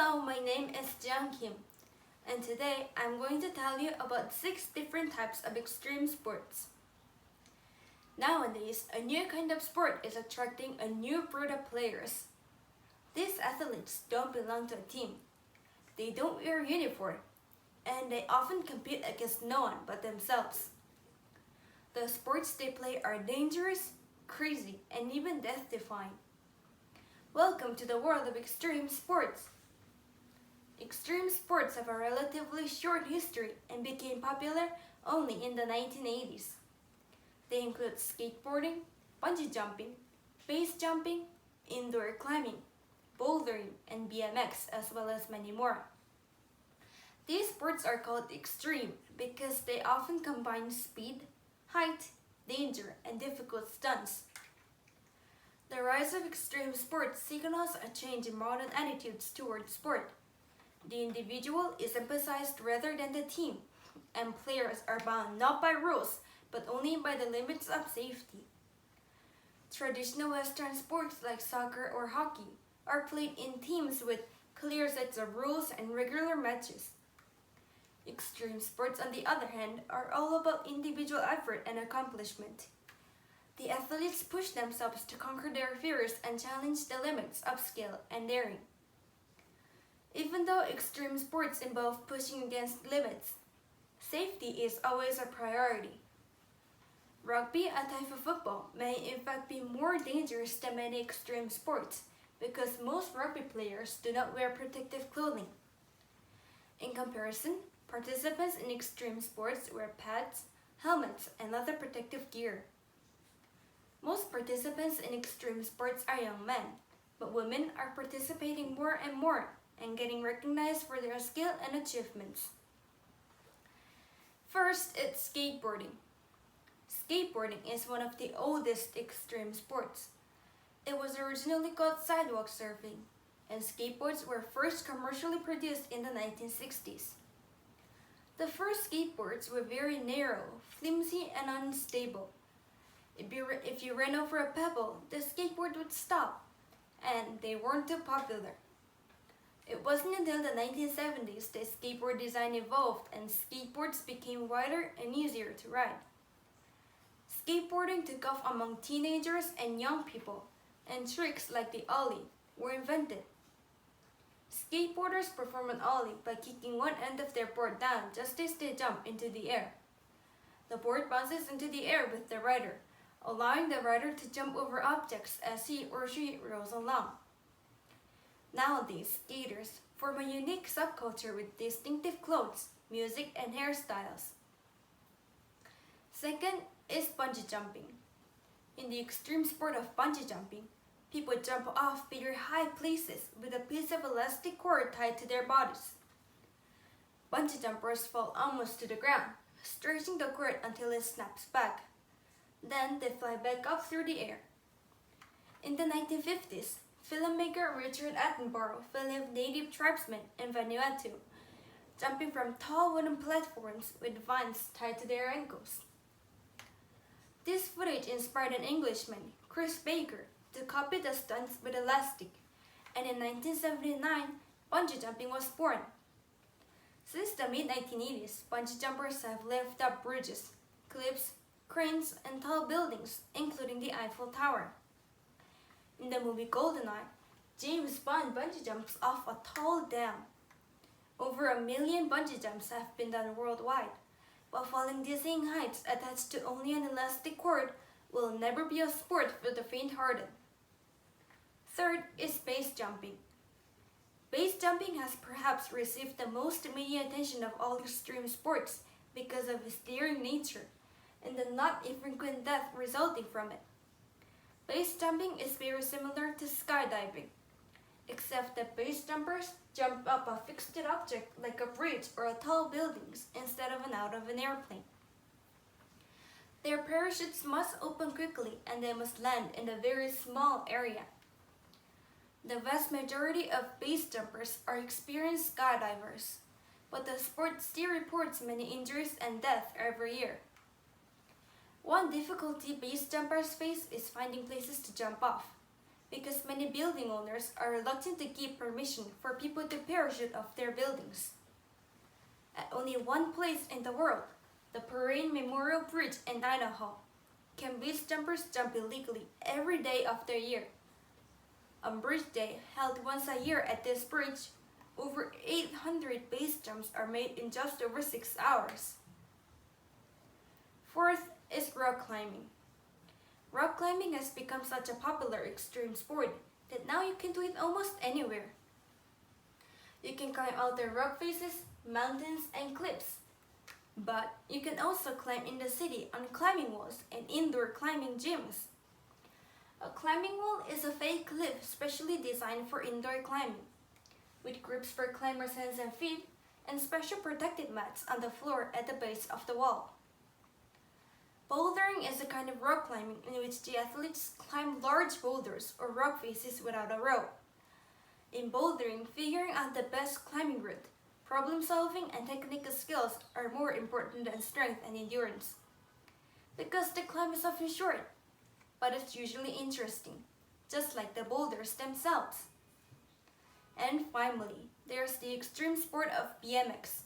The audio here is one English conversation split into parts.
Hello, my name is Jiang Kim, and today I'm going to tell you about 6 different types of extreme sports. Nowadays, a new kind of sport is attracting a new breed of players. These athletes don't belong to a team. They don't wear uniform, and they often compete against no one but themselves. The sports they play are dangerous, crazy, and even death-defying. Welcome to the world of extreme sports. Extreme sports have a relatively short history and became popular only in the 1980s. They include skateboarding, bungee jumping, base jumping, indoor climbing, bouldering, and BMX, as well as many more. These sports are called extreme because they often combine speed, height, danger, and difficult stunts. The rise of extreme sports signals a change in modern attitudes towards sport. The individual is emphasized rather than the team, and players are bound not by rules, but only by the limits of safety. Traditional Western sports like soccer or hockey are played in teams with clear sets of rules and regular matches. Extreme sports, on the other hand, are all about individual effort and accomplishment. The athletes push themselves to conquer their fears and challenge the limits of skill and daring. Even though extreme sports involve pushing against limits, safety is always a priority. Rugby, a type of football, may in fact be more dangerous than many extreme sports because most rugby players do not wear protective clothing. In comparison, participants in extreme sports wear pads, helmets, and other protective gear. Most participants in extreme sports are young men, but women are participating more and more and getting recognized for their skill and achievements. First, it's skateboarding. Skateboarding is one of the oldest extreme sports. It was originally called sidewalk surfing, and skateboards were first commercially produced in the 1960s. The first skateboards were very narrow, flimsy, and unstable. If you ran over a pebble, the skateboard would stop, and they weren't too popular. It wasn't until the 1970s that skateboard design evolved and skateboards became wider and easier to ride. Skateboarding took off among teenagers and young people, and tricks like the ollie were invented. Skateboarders perform an ollie by kicking one end of their board down just as they jump into the air. The board bounces into the air with the rider, allowing the rider to jump over objects as he or she rolls along. Nowadays, skaters form a unique subculture with distinctive clothes, music, and hairstyles. Second is bungee jumping. In the extreme sport of bungee jumping, people jump off very high places with a piece of elastic cord tied to their bodies. Bungee jumpers fall almost to the ground, stretching the cord until it snaps back. Then they fly back up through the air. In the 1950s, filmmaker Richard Attenborough filmed native tribesmen in Vanuatu, jumping from tall wooden platforms with vines tied to their ankles. This footage inspired an Englishman, Chris Baker, to copy the stunts with elastic, and in 1979, bungee jumping was born. Since the mid-1980s, bungee jumpers have lifted up bridges, cliffs, cranes, and tall buildings, including the Eiffel Tower. In the movie GoldenEye, James Bond bungee jumps off a tall dam. Over 1 million bungee jumps have been done worldwide, but falling dizzying heights attached to only an elastic cord will never be a sport for the faint-hearted. Third is base jumping. Base jumping has perhaps received the most media attention of all extreme sports because of its daring nature and the not infrequent death resulting from it. Base jumping is very similar to skydiving, except that base jumpers jump up a fixed object like a bridge or a tall buildings instead of out of an airplane. Their parachutes must open quickly and they must land in a very small area. The vast majority of base jumpers are experienced skydivers, but the sport still reports many injuries and deaths every year. One difficulty base jumpers face is finding places to jump off. because many building owners are reluctant to give permission for people to parachute off their buildings. At only one place in the world, the Parain Memorial Bridge in Idaho, can base jumpers jump illegally every day of the year. On Bridge Day, held once a year at this bridge, over 800 base jumps are made in just over 6 hours. Fourth is rock climbing. Rock climbing has become such a popular extreme sport that now you can do it almost anywhere. You can climb outer rock faces, mountains, and cliffs. But you can also climb in the city on climbing walls and indoor climbing gyms. A climbing wall is a fake cliff specially designed for indoor climbing, with grips for climbers' hands and feet and special protective mats on the floor at the base of the wall. Bouldering is a kind of rock climbing in which the athletes climb large boulders or rock faces without a rope. In bouldering, figuring out the best climbing route, problem solving, and technical skills are more important than strength and endurance. Because the climb is often short, but it's usually interesting, just like the boulders themselves. And finally, there's the extreme sport of BMX,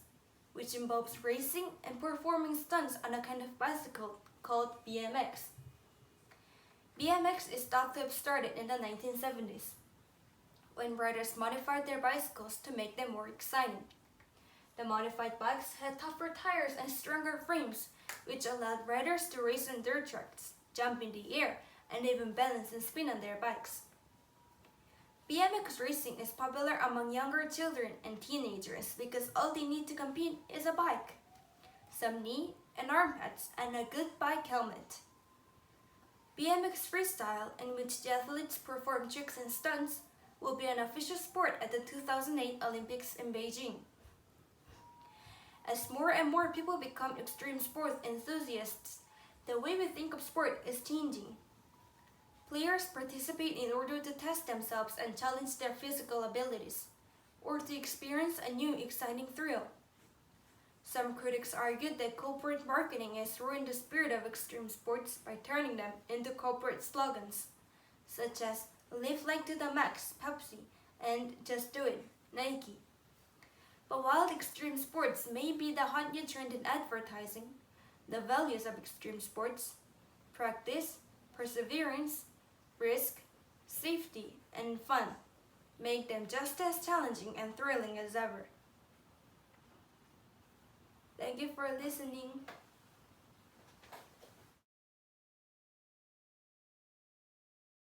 which involves racing and performing stunts on a kind of bicycle called BMX. BMX is thought to have started in the 1970s, when riders modified their bicycles to make them more exciting. The modified bikes had tougher tires and stronger frames, which allowed riders to race on dirt tracks, jump in the air, and even balance and spin on their bikes. BMX racing is popular among younger children and teenagers because all they need to compete is a bike, some knee and arm pads, and a good bike helmet. BMX freestyle, in which the athletes perform tricks and stunts, will be an official sport at the 2008 Olympics in Beijing. As more and more people become extreme sports enthusiasts, the way we think of sport is changing. Players participate in order to test themselves and challenge their physical abilities, or to experience a new exciting thrill. Some critics argued that corporate marketing has ruined the spirit of extreme sports by turning them into corporate slogans, such as "Live Like to the Max, Pepsi," and "Just Do It, Nike." But while extreme sports may be the hot new trend in advertising, the values of extreme sports, practice, perseverance, risk, safety, and fun, make them just as challenging and thrilling as ever. Thank you for listening.